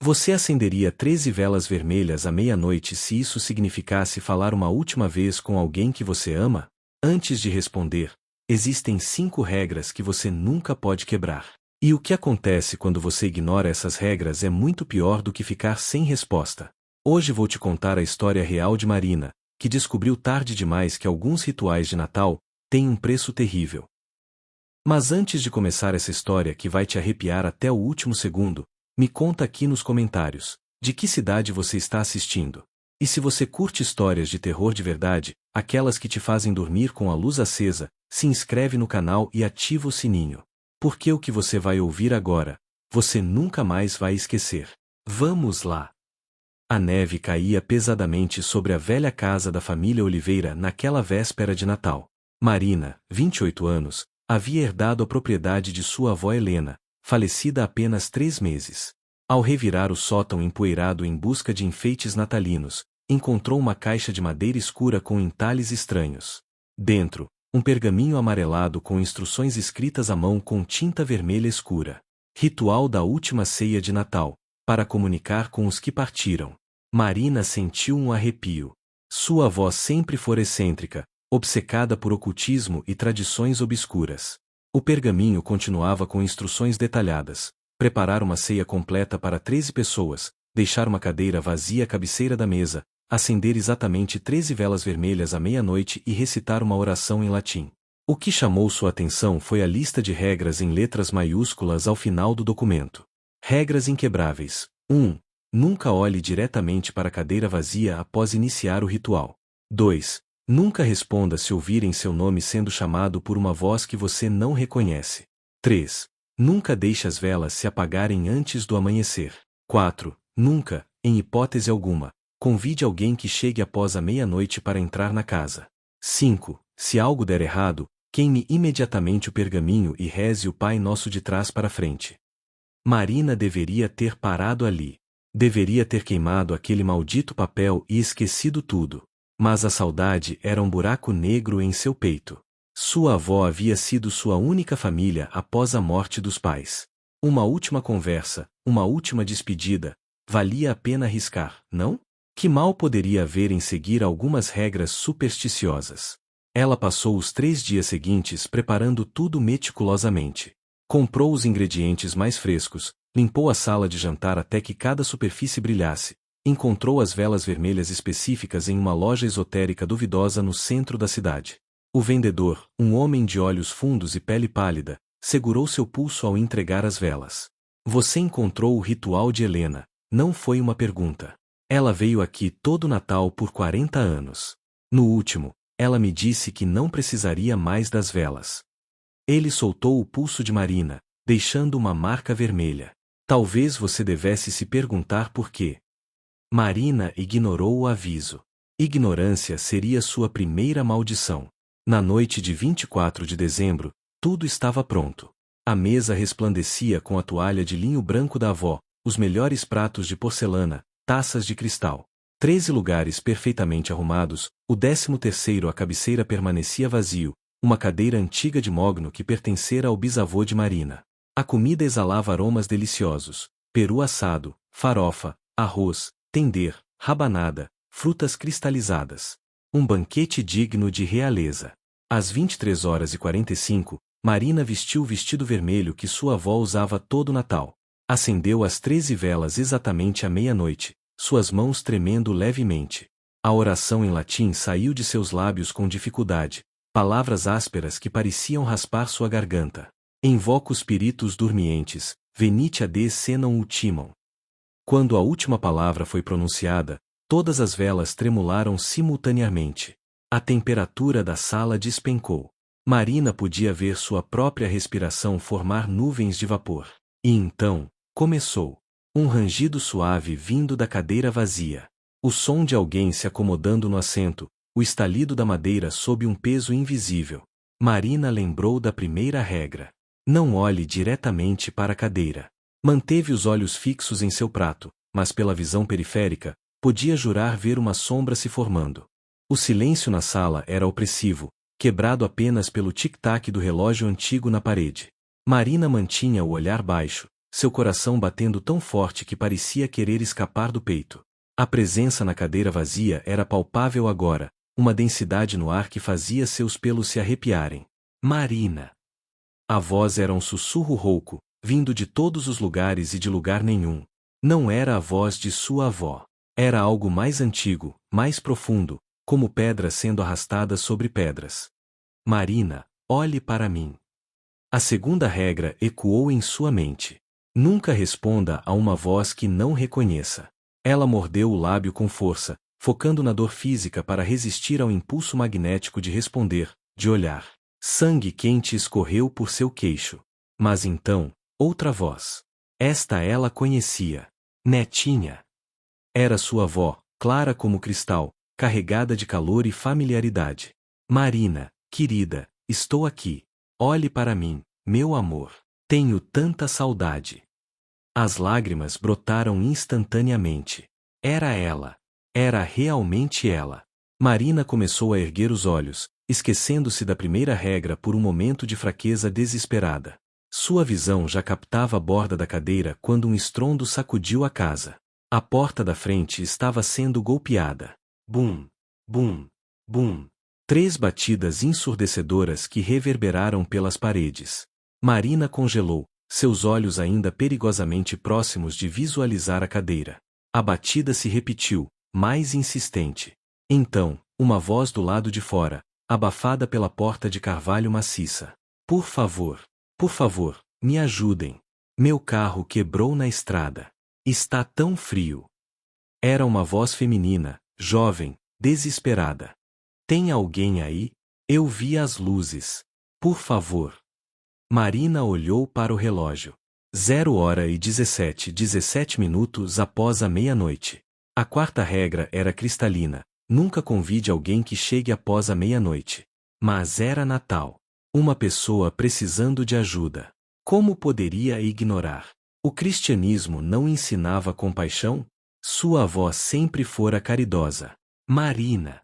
Você acenderia 13 velas vermelhas à meia-noite se isso significasse falar uma última vez com alguém que você ama? Antes de responder, existem 5 regras que você nunca pode quebrar. E o que acontece quando você ignora essas regras é muito pior do que ficar sem resposta. Hoje vou te contar a história real de Marina, que descobriu tarde demais que alguns rituais de Natal têm um preço terrível. Mas antes de começar essa história que vai te arrepiar até o último segundo, me conta aqui nos comentários, de que cidade você está assistindo. E se você curte histórias de terror de verdade, aquelas que te fazem dormir com a luz acesa, se inscreve no canal e ativa o sininho. Porque o que você vai ouvir agora, você nunca mais vai esquecer. Vamos lá! A neve caía pesadamente sobre a velha casa da família Oliveira naquela véspera de Natal. Marina, 28 anos, havia herdado a propriedade de sua avó Helena, falecida há apenas 3 meses. Ao revirar o sótão empoeirado em busca de enfeites natalinos, encontrou uma caixa de madeira escura com entalhes estranhos. Dentro, um pergaminho amarelado com instruções escritas à mão com tinta vermelha escura. Ritual da última ceia de Natal, para comunicar com os que partiram. Marina sentiu um arrepio. Sua avó sempre fora excêntrica, obcecada por ocultismo e tradições obscuras. O pergaminho continuava com instruções detalhadas: preparar uma ceia completa para 13 pessoas, deixar uma cadeira vazia à cabeceira da mesa, acender exatamente 13 velas vermelhas à meia-noite e recitar uma oração em latim. O que chamou sua atenção foi a lista de regras em letras maiúsculas ao final do documento. Regras inquebráveis. 1. Nunca olhe diretamente para a cadeira vazia após iniciar o ritual. 2. Nunca responda se ouvirem seu nome sendo chamado por uma voz que você não reconhece. 3. Nunca deixe as velas se apagarem antes do amanhecer. 4. Nunca, em hipótese alguma, convide alguém que chegue após a meia-noite para entrar na casa. 5. Se algo der errado, queime imediatamente o pergaminho e reze o Pai Nosso de trás para frente. Marina deveria ter parado ali. Deveria ter queimado aquele maldito papel e esquecido tudo. Mas a saudade era um buraco negro em seu peito. Sua avó havia sido sua única família após a morte dos pais. Uma última conversa, uma última despedida, valia a pena arriscar, não? Que mal poderia haver em seguir algumas regras supersticiosas? Ela passou os 3 dias seguintes preparando tudo meticulosamente. Comprou os ingredientes mais frescos, limpou a sala de jantar até que cada superfície brilhasse, encontrou as velas vermelhas específicas em uma loja esotérica duvidosa no centro da cidade. O vendedor, um homem de olhos fundos e pele pálida, segurou seu pulso ao entregar as velas. Você encontrou o ritual de Helena, não foi uma pergunta. Ela veio aqui todo Natal por 40 anos. No último, ela me disse que não precisaria mais das velas. Ele soltou o pulso de Marina, deixando uma marca vermelha. Talvez você devesse se perguntar por quê. Marina ignorou o aviso. Ignorância seria sua primeira maldição. Na noite de 24 de dezembro, tudo estava pronto. A mesa resplandecia com a toalha de linho branco da avó, os melhores pratos de porcelana, taças de cristal. 13 lugares perfeitamente arrumados, o 13º à cabeceira permanecia vazio, uma cadeira antiga de mogno que pertencera ao bisavô de Marina. A comida exalava aromas deliciosos: peru assado, farofa, arroz, tender, rabanada, frutas cristalizadas. Um banquete digno de realeza. Às 23h45, Marina vestiu o vestido vermelho que sua avó usava todo Natal. Acendeu as 13 velas exatamente à meia-noite, suas mãos tremendo levemente. A oração em latim saiu de seus lábios com dificuldade, palavras ásperas que pareciam raspar sua garganta. Invoco os spiritus dormientes, venite ad senam ultimam. Quando a última palavra foi pronunciada, todas as velas tremularam simultaneamente. A temperatura da sala despencou. Marina podia ver sua própria respiração formar nuvens de vapor. E então, começou. Um rangido suave vindo da cadeira vazia. O som de alguém se acomodando no assento, o estalido da madeira sob um peso invisível. Marina lembrou da primeira regra. Não olhe diretamente para a cadeira. Manteve os olhos fixos em seu prato, mas pela visão periférica, podia jurar ver uma sombra se formando. O silêncio na sala era opressivo, quebrado apenas pelo tic-tac do relógio antigo na parede. Marina mantinha o olhar baixo, seu coração batendo tão forte que parecia querer escapar do peito. A presença na cadeira vazia era palpável agora, uma densidade no ar que fazia seus pelos se arrepiarem. Marina! A voz era um sussurro rouco, vindo de todos os lugares e de lugar nenhum. Não era a voz de sua avó. Era algo mais antigo, mais profundo, como pedras sendo arrastadas sobre pedras. Marina, olhe para mim. A segunda regra ecoou em sua mente. Nunca responda a uma voz que não reconheça. Ela mordeu o lábio com força, focando na dor física para resistir ao impulso magnético de responder, de olhar. Sangue quente escorreu por seu queixo. Mas então, outra voz. Esta ela conhecia. Netinha. Era sua avó, clara como cristal, carregada de calor e familiaridade. Marina, querida, estou aqui. Olhe para mim, meu amor. Tenho tanta saudade. As lágrimas brotaram instantaneamente. Era ela. Era realmente ela. Marina começou a erguer os olhos, esquecendo-se da primeira regra por um momento de fraqueza desesperada. Sua visão já captava a borda da cadeira quando um estrondo sacudiu a casa. A porta da frente estava sendo golpeada. Bum! Bum! Bum! 3 batidas ensurdecedoras que reverberaram pelas paredes. Marina congelou, seus olhos ainda perigosamente próximos de visualizar a cadeira. A batida se repetiu, mais insistente. Então, uma voz do lado de fora, abafada pela porta de carvalho maciça. Por favor, me ajudem. Meu carro quebrou na estrada. Está tão frio. Era uma voz feminina, jovem, desesperada. Tem alguém aí? Eu vi as luzes. Por favor. Marina olhou para o relógio. 0h17 minutos após a meia-noite. A quarta regra era cristalina: nunca convide alguém que chegue após a meia-noite. Mas era Natal. Uma pessoa precisando de ajuda. Como poderia ignorar? O cristianismo não ensinava compaixão? Sua avó sempre fora caridosa. Marina.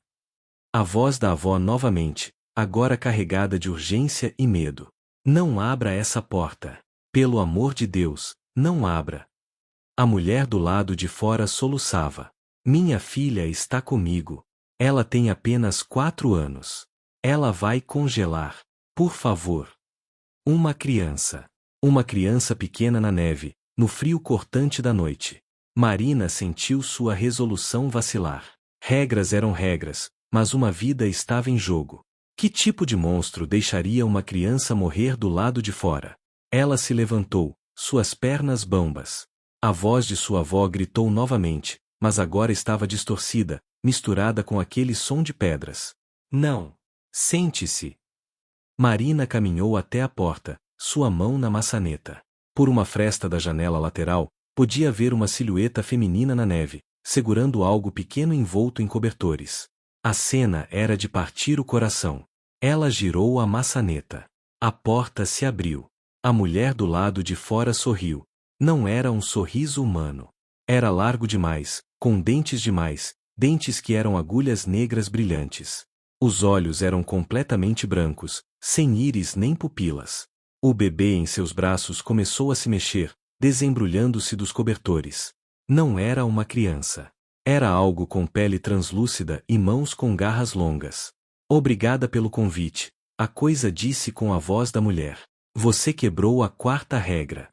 A voz da avó novamente, agora carregada de urgência e medo. Não abra essa porta. Pelo amor de Deus, não abra. A mulher do lado de fora soluçava. Minha filha está comigo. Ela tem apenas 4 anos. Ela vai congelar. Por favor. Uma criança. Uma criança pequena na neve, no frio cortante da noite. Marina sentiu sua resolução vacilar. Regras eram regras, mas uma vida estava em jogo. Que tipo de monstro deixaria uma criança morrer do lado de fora? Ela se levantou, suas pernas bambas. A voz de sua avó gritou novamente, mas agora estava distorcida, misturada com aquele som de pedras. Não. Sente-se. Marina caminhou até a porta, sua mão na maçaneta. Por uma fresta da janela lateral, podia ver uma silhueta feminina na neve, segurando algo pequeno envolto em cobertores. A cena era de partir o coração. Ela girou a maçaneta. A porta se abriu. A mulher do lado de fora sorriu. Não era um sorriso humano. Era largo demais, com dentes demais, dentes que eram agulhas negras brilhantes. Os olhos eram completamente brancos, sem íris nem pupilas. O bebê em seus braços começou a se mexer, desembrulhando-se dos cobertores. Não era uma criança. Era algo com pele translúcida e mãos com garras longas. Obrigada pelo convite, a coisa disse com a voz da mulher. Você quebrou a quarta regra.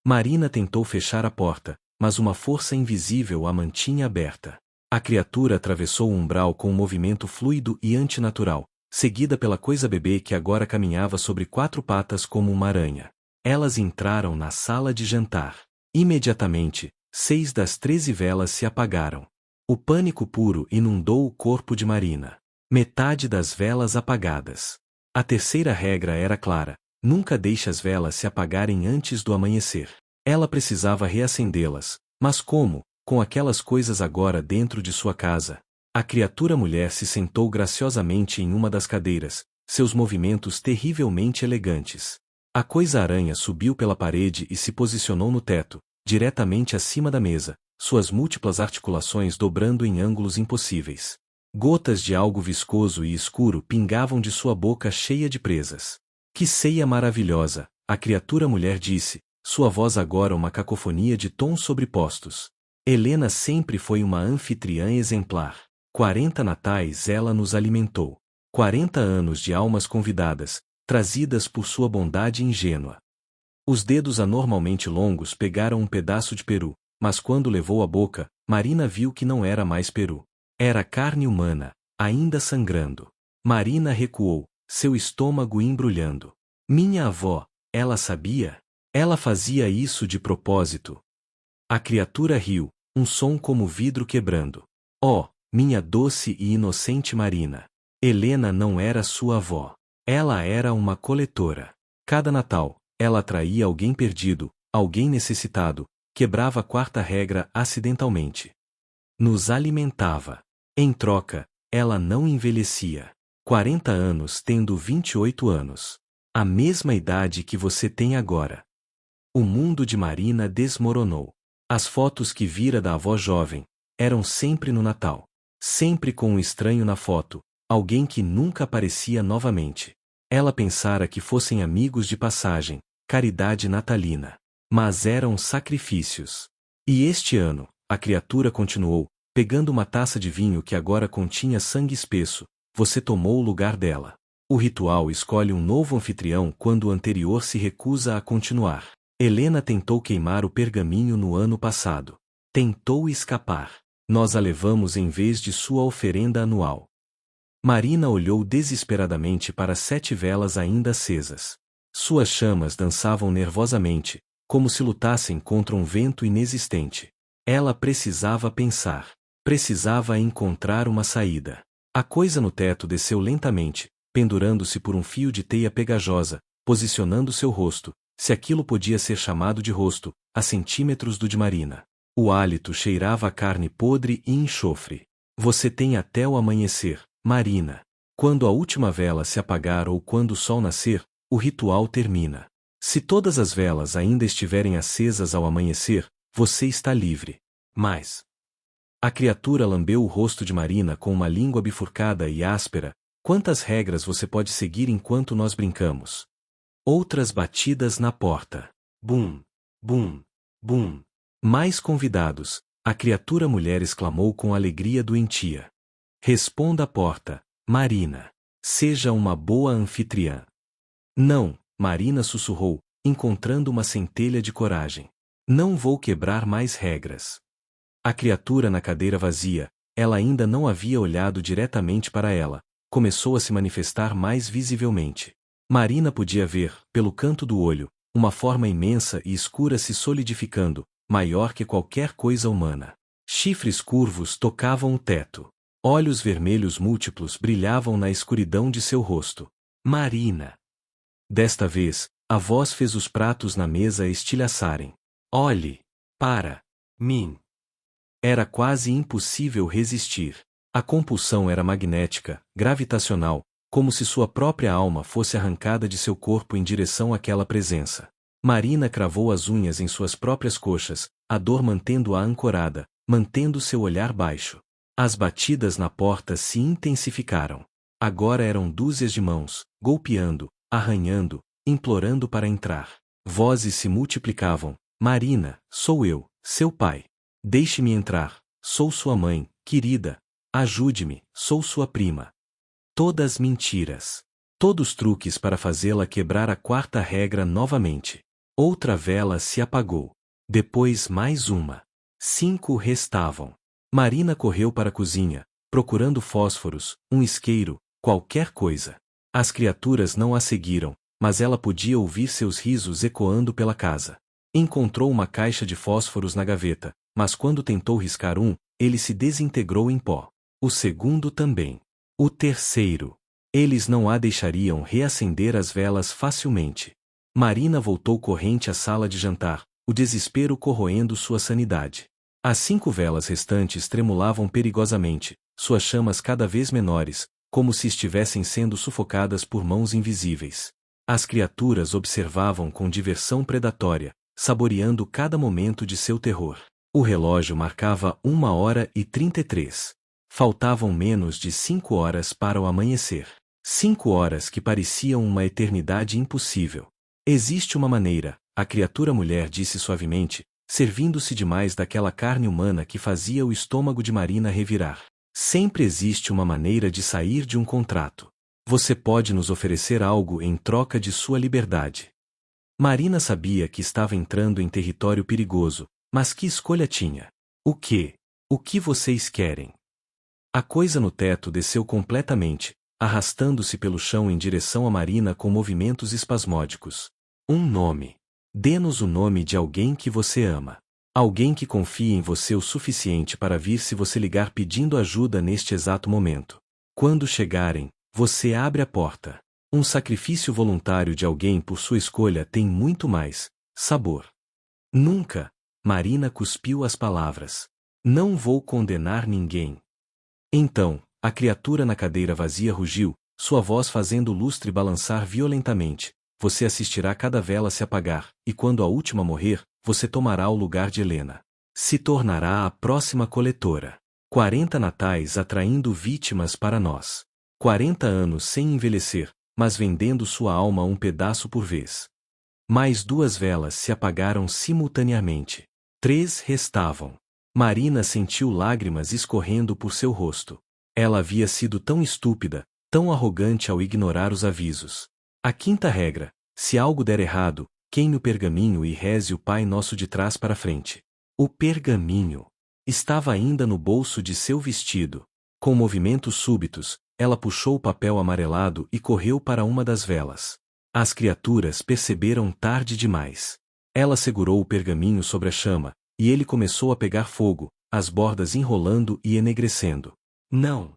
Marina tentou fechar a porta, mas uma força invisível a mantinha aberta. A criatura atravessou o umbral com um movimento fluido e antinatural, seguida pela coisa bebê que agora caminhava sobre 4 patas como uma aranha. Elas entraram na sala de jantar. Imediatamente, 6 das 13 velas se apagaram. O pânico puro inundou o corpo de Marina. Metade das velas apagadas. A terceira regra era clara: nunca deixe as velas se apagarem antes do amanhecer. Ela precisava reacendê-las, mas como, com aquelas coisas agora dentro de sua casa? A criatura mulher se sentou graciosamente em uma das cadeiras, seus movimentos terrivelmente elegantes. A coisa-aranha subiu pela parede e se posicionou no teto, diretamente acima da mesa, suas múltiplas articulações dobrando em ângulos impossíveis. Gotas de algo viscoso e escuro pingavam de sua boca cheia de presas. Que ceia maravilhosa, a criatura mulher disse, sua voz agora uma cacofonia de tons sobrepostos. Helena sempre foi uma anfitriã exemplar. 40 natais ela nos alimentou. 40 anos de almas convidadas, trazidas por sua bondade ingênua. Os dedos anormalmente longos pegaram um pedaço de peru, mas quando levou à boca, Marina viu que não era mais peru. Era carne humana, ainda sangrando. Marina recuou, seu estômago embrulhando. Minha avó, ela sabia? Ela fazia isso de propósito. A criatura riu, um som como vidro quebrando. Oh, minha doce e inocente Marina. Helena não era sua avó. Ela era uma coletora. Cada Natal, ela atraía alguém perdido, alguém necessitado, quebrava a quarta regra acidentalmente. Nos alimentava. Em troca, ela não envelhecia. 40 anos tendo 28 anos. A mesma idade que você tem agora. O mundo de Marina desmoronou. As fotos que vira da avó jovem eram sempre no Natal. Sempre com um estranho na foto, alguém que nunca aparecia novamente. Ela pensara que fossem amigos de passagem, caridade natalina. Mas eram sacrifícios. E este ano, a criatura continuou, pegando uma taça de vinho que agora continha sangue espesso, você tomou o lugar dela. O ritual escolhe um novo anfitrião quando o anterior se recusa a continuar. Helena tentou queimar o pergaminho no ano passado. Tentou escapar. Nós a levamos em vez de sua oferenda anual. Marina olhou desesperadamente para 7 velas ainda acesas. Suas chamas dançavam nervosamente, como se lutassem contra um vento inexistente. Ela precisava pensar. Precisava encontrar uma saída. A coisa no teto desceu lentamente, pendurando-se por um fio de teia pegajosa, posicionando seu rosto, se aquilo podia ser chamado de rosto, a centímetros do de Marina. O hálito cheirava a carne podre e enxofre. Você tem até o amanhecer, Marina. Quando a última vela se apagar ou quando o sol nascer, o ritual termina. Se todas as velas ainda estiverem acesas ao amanhecer, você está livre. Mas... A criatura lambeu o rosto de Marina com uma língua bifurcada e áspera. Quantas regras você pode seguir enquanto nós brincamos? Outras batidas na porta. Bum, bum, bum. Mais convidados, a criatura mulher exclamou com alegria doentia. Responda à porta, Marina. Seja uma boa anfitriã. Não, Marina sussurrou, encontrando uma centelha de coragem. Não vou quebrar mais regras. A criatura na cadeira vazia, ela ainda não havia olhado diretamente para ela, começou a se manifestar mais visivelmente. Marina podia ver, pelo canto do olho, uma forma imensa e escura se solidificando, maior que qualquer coisa humana. Chifres curvos tocavam o teto. Olhos vermelhos múltiplos brilhavam na escuridão de seu rosto. Marina! Desta vez, a voz fez os pratos na mesa estilhaçarem. Olhe! Para! Mim! Era quase impossível resistir. A compulsão era magnética, gravitacional, como se sua própria alma fosse arrancada de seu corpo em direção àquela presença. Marina cravou as unhas em suas próprias coxas, a dor mantendo-a ancorada, mantendo seu olhar baixo. As batidas na porta se intensificaram. Agora eram dúzias de mãos, golpeando, arranhando, implorando para entrar. Vozes se multiplicavam. Marina, sou eu, seu pai. Deixe-me entrar, sou sua mãe, querida. Ajude-me, sou sua prima. Todas mentiras. Todos truques para fazê-la quebrar a quarta regra novamente. Outra vela se apagou. Depois mais uma. 5 restavam. Marina correu para a cozinha, procurando fósforos, um isqueiro, qualquer coisa. As criaturas não a seguiram, mas ela podia ouvir seus risos ecoando pela casa. Encontrou uma caixa de fósforos na gaveta, mas quando tentou riscar um, ele se desintegrou em pó. O segundo também. O terceiro. Eles não a deixariam reacender as velas facilmente. Marina voltou corrente à sala de jantar, o desespero corroendo sua sanidade. As 5 velas restantes tremulavam perigosamente, suas chamas cada vez menores, como se estivessem sendo sufocadas por mãos invisíveis. As criaturas observavam com diversão predatória, saboreando cada momento de seu terror. O relógio marcava 1h33. Faltavam menos de 5 horas para o amanhecer. 5 horas que pareciam uma eternidade impossível. Existe uma maneira, a criatura mulher disse suavemente, servindo-se demais daquela carne humana que fazia o estômago de Marina revirar. Sempre existe uma maneira de sair de um contrato. Você pode nos oferecer algo em troca de sua liberdade. Marina sabia que estava entrando em território perigoso, mas que escolha tinha? O quê? O que vocês querem? A coisa no teto desceu completamente, arrastando-se pelo chão em direção a Marina com movimentos espasmódicos. Um nome. Dê-nos o nome de alguém que você ama. Alguém que confie em você o suficiente para vir se você ligar pedindo ajuda neste exato momento. Quando chegarem, você abre a porta. Um sacrifício voluntário de alguém por sua escolha tem muito mais sabor. Nunca. Marina cuspiu as palavras. Não vou condenar ninguém. Então, a criatura na cadeira vazia rugiu, sua voz fazendo o lustre balançar violentamente. Você assistirá cada vela se apagar, e quando a última morrer, você tomará o lugar de Helena. Se tornará a próxima coletora. 40 natais atraindo vítimas para nós. 40 anos sem envelhecer, mas vendendo sua alma um pedaço por vez. Mais 2 velas se apagaram simultaneamente. 3 restavam. Marina sentiu lágrimas escorrendo por seu rosto. Ela havia sido tão estúpida, tão arrogante ao ignorar os avisos. A 5ª regra: se algo der errado, queime o pergaminho e reze o Pai Nosso de trás para frente. O pergaminho estava ainda no bolso de seu vestido. Com movimentos súbitos, ela puxou o papel amarelado e correu para uma das velas. As criaturas perceberam tarde demais. Ela segurou o pergaminho sobre a chama, e ele começou a pegar fogo, as bordas enrolando e enegrecendo. Não!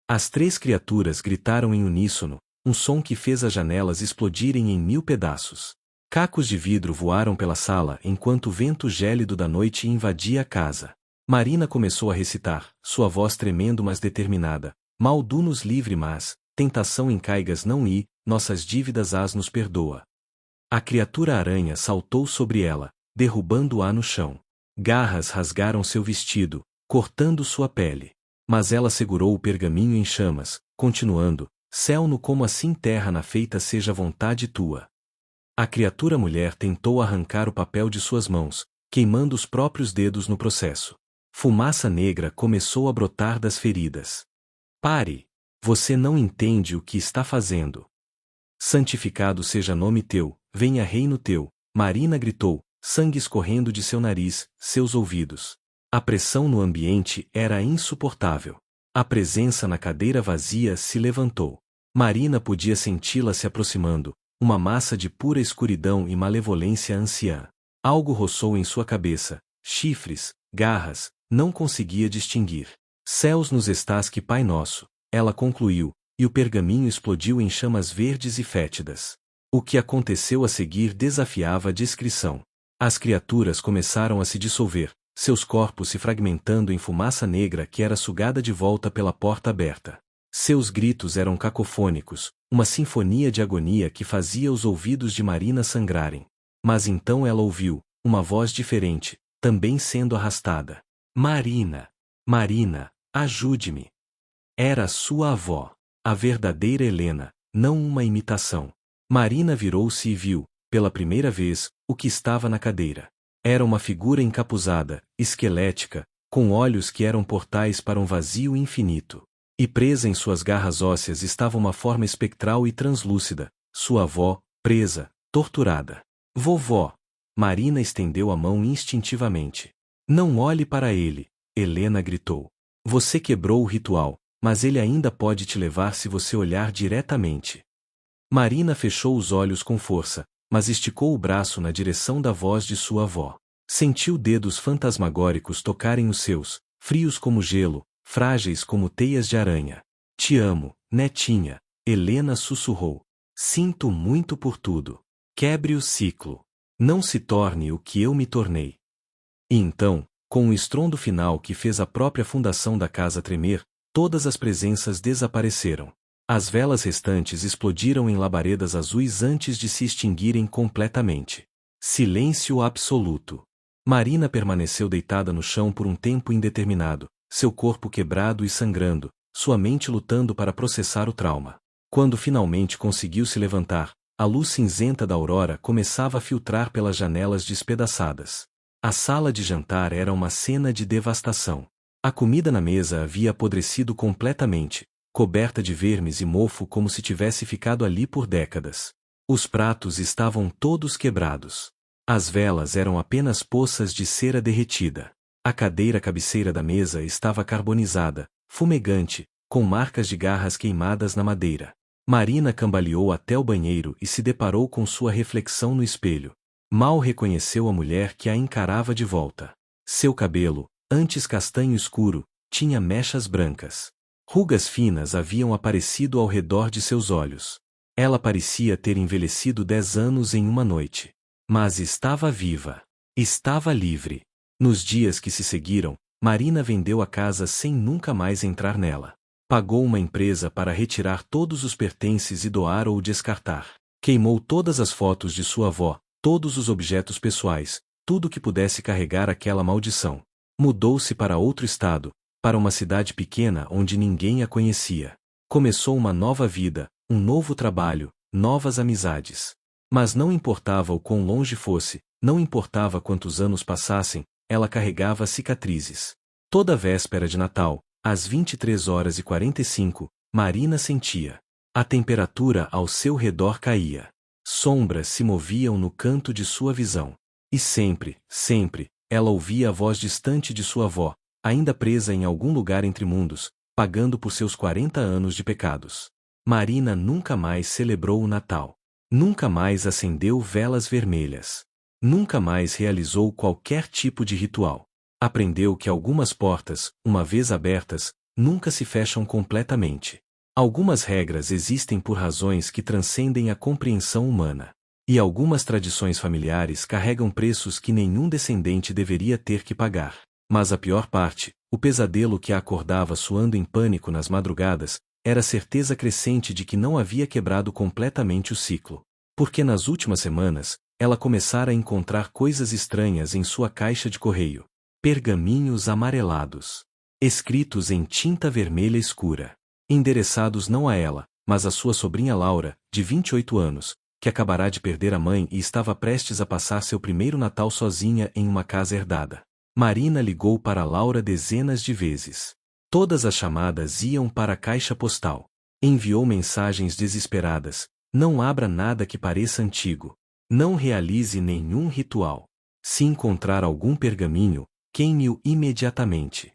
As 3 criaturas gritaram em uníssono, um som que fez as janelas explodirem em 1000 pedaços. Cacos de vidro voaram pela sala enquanto o vento gélido da noite invadia a casa. Marina começou a recitar, sua voz tremendo mas determinada. Maldu nos livre mas, tentação em caigas não i, nossas dívidas as nos perdoa. A criatura aranha saltou sobre ela, derrubando-a no chão. Garras rasgaram seu vestido, cortando sua pele. Mas ela segurou o pergaminho em chamas, continuando, céu no como assim terra na feita seja vontade tua. A criatura mulher tentou arrancar o papel de suas mãos, queimando os próprios dedos no processo. Fumaça negra começou a brotar das feridas. Pare! Você não entende o que está fazendo. Santificado seja nome teu, venha reino teu, Marina gritou, sangue escorrendo de seu nariz, seus ouvidos. A pressão no ambiente era insuportável. A presença na cadeira vazia se levantou. Marina podia senti-la se aproximando, uma massa de pura escuridão e malevolência anciã. Algo roçou em sua cabeça, chifres, garras, não conseguia distinguir. Céus nos estás que Pai Nosso, ela concluiu, e o pergaminho explodiu em chamas verdes e fétidas. O que aconteceu a seguir desafiava a descrição. As criaturas começaram a se dissolver, seus corpos se fragmentando em fumaça negra que era sugada de volta pela porta aberta. Seus gritos eram cacofônicos, uma sinfonia de agonia que fazia os ouvidos de Marina sangrarem. Mas então ela ouviu, uma voz diferente, também sendo arrastada. Marina! Marina, ajude-me! Era sua avó, a verdadeira Helena, não uma imitação. Marina virou-se e viu, pela primeira vez, o que estava na cadeira. Era uma figura encapuzada, esquelética, com olhos que eram portais para um vazio infinito. E presa em suas garras ósseas estava uma forma espectral e translúcida, sua avó, presa, torturada. Vovó! Marina estendeu a mão instintivamente. Não olhe para ele, Helena gritou. Você quebrou o ritual, mas ele ainda pode te levar se você olhar diretamente. Marina fechou os olhos com força, mas esticou o braço na direção da voz de sua avó. Sentiu dedos fantasmagóricos tocarem os seus, frios como gelo, frágeis como teias de aranha. Te amo, netinha, Helena sussurrou. Sinto muito por tudo. Quebre o ciclo. Não se torne o que eu me tornei. E então, com um estrondo final que fez a própria fundação da casa tremer, todas as presenças desapareceram. As velas restantes explodiram em labaredas azuis antes de se extinguirem completamente. Silêncio absoluto. Marina permaneceu deitada no chão por um tempo indeterminado, seu corpo quebrado e sangrando, sua mente lutando para processar o trauma. Quando finalmente conseguiu se levantar, A luz cinzenta da aurora começava a filtrar pelas janelas despedaçadas. A sala de jantar era uma cena de devastação. A comida na mesa havia apodrecido completamente, coberta de vermes e mofo como se tivesse ficado ali por décadas. Os pratos estavam todos quebrados. As velas eram apenas poças de cera derretida. A cadeira cabeceira da mesa estava carbonizada, fumegante, com marcas de garras queimadas na madeira. Marina cambaleou até o banheiro e se deparou com sua reflexão no espelho. Mal reconheceu a mulher que a encarava de volta. Seu cabelo, antes castanho escuro, tinha mechas brancas. Rugas finas haviam aparecido ao redor de seus olhos. Ela parecia ter envelhecido 10 anos em uma noite. Mas estava viva. Estava livre. Nos dias que se seguiram, Marina vendeu a casa sem nunca mais entrar nela. Pagou uma empresa para retirar todos os pertences e doar ou descartar. Queimou todas as fotos de sua avó, todos os objetos pessoais, tudo que pudesse carregar aquela maldição. Mudou-se para outro estado, para uma cidade pequena onde ninguém a conhecia. Começou uma nova vida, um novo trabalho, novas amizades. Mas não importava o quão longe fosse, não importava quantos anos passassem, ela carregava cicatrizes. Toda véspera de Natal, às 23h45, Marina sentia. A temperatura ao seu redor caía. Sombras se moviam no canto de sua visão. E sempre, sempre, ela ouvia a voz distante de sua avó, ainda presa em algum lugar entre mundos, pagando por seus 40 anos de pecados. Marina nunca mais celebrou o Natal. Nunca mais acendeu velas vermelhas. Nunca mais realizou qualquer tipo de ritual. Aprendeu que algumas portas, uma vez abertas, nunca se fecham completamente. Algumas regras existem por razões que transcendem a compreensão humana. E algumas tradições familiares carregam preços que nenhum descendente deveria ter que pagar. Mas a pior parte, o pesadelo que a acordava suando em pânico nas madrugadas, era a certeza crescente de que não havia quebrado completamente o ciclo. Porque nas últimas semanas, ela começara a encontrar coisas estranhas em sua caixa de correio. Pergaminhos amarelados. Escritos em tinta vermelha escura. Endereçados não a ela, mas a sua sobrinha Laura, de 28 anos, que acabará de perder a mãe e estava prestes a passar seu primeiro Natal sozinha em uma casa herdada. Marina ligou para Laura dezenas de vezes. Todas as chamadas iam para a caixa postal. Enviou mensagens desesperadas. Não abra nada que pareça antigo. Não realize nenhum ritual. Se encontrar algum pergaminho, queime-o imediatamente.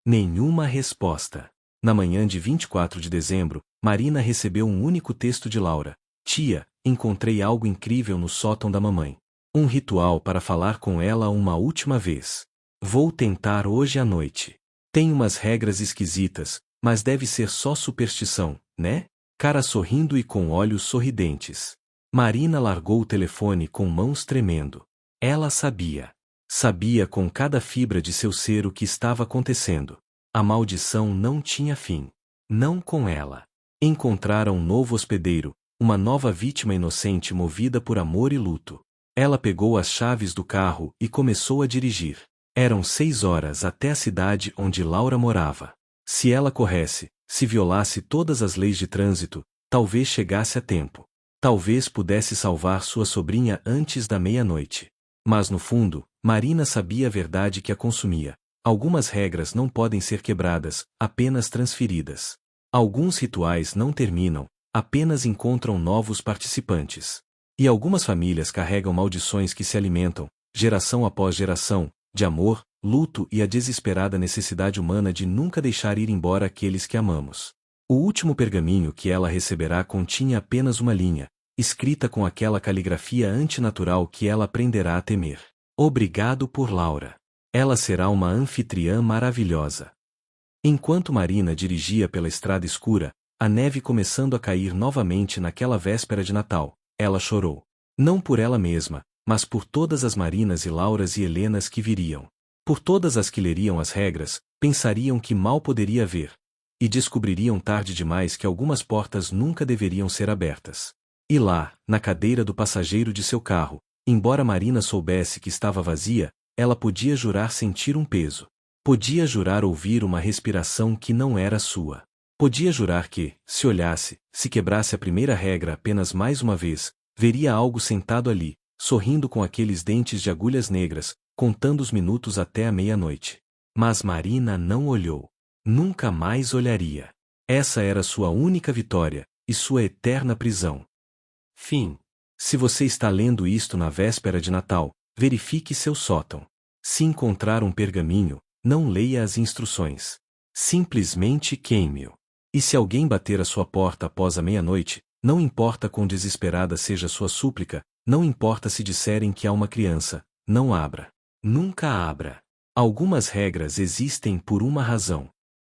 Nenhuma resposta. Na manhã de 24 de dezembro, Marina recebeu um único texto de Laura. Tia, encontrei algo incrível no sótão da mamãe. Um ritual para falar com ela uma última vez. Vou tentar hoje à noite. Tem umas regras esquisitas, mas deve ser só superstição, né? Cara sorrindo e com olhos sorridentes. Marina largou o telefone com mãos tremendo. Ela sabia. Sabia com cada fibra de seu ser o que estava acontecendo. A maldição não tinha fim. Não com ela. Encontraram um novo hospedeiro, uma nova vítima inocente movida por amor e luto. Ela pegou as chaves do carro e começou a dirigir. Eram 6 horas até a cidade onde Laura morava. Se ela corresse, se violasse todas as leis de trânsito, talvez chegasse a tempo. Talvez pudesse salvar sua sobrinha antes da meia-noite. Mas no fundo, Marina sabia a verdade que a consumia. Algumas regras não podem ser quebradas, apenas transferidas. Alguns rituais não terminam, apenas encontram novos participantes. E algumas famílias carregam maldições que se alimentam, geração após geração, de amor, luto e a desesperada necessidade humana de nunca deixar ir embora aqueles que amamos. O último pergaminho que ela receberá continha apenas uma linha, escrita com aquela caligrafia antinatural que ela aprenderá a temer. Obrigado por Laura. Ela será uma anfitriã maravilhosa. Enquanto Marina dirigia pela estrada escura, a neve começando a cair novamente naquela véspera de Natal, ela chorou. Não por ela mesma, mas por todas as Marinas e Lauras e Helenas que viriam. Por todas as que leriam as regras, pensariam que mal poderia haver. E descobririam tarde demais que algumas portas nunca deveriam ser abertas. E lá, na cadeira do passageiro de seu carro, embora Marina soubesse que estava vazia, ela podia jurar sentir um peso. Podia jurar ouvir uma respiração que não era sua. Podia jurar que, se olhasse, se quebrasse a primeira regra apenas mais uma vez, veria algo sentado ali, sorrindo com aqueles dentes de agulhas negras, contando os minutos até a meia-noite. Mas Marina não olhou. Nunca mais olharia. Essa era sua única vitória, e sua eterna prisão. Fim. Se você está lendo isto na véspera de Natal, verifique seu sótão. Se encontrar um pergaminho, não leia as instruções. Simplesmente queime-o. E se alguém bater à sua porta após a meia-noite, não importa quão desesperada seja sua súplica, não importa se disserem que há uma criança, não abra. Nunca abra. Algumas regras existem por uma razão.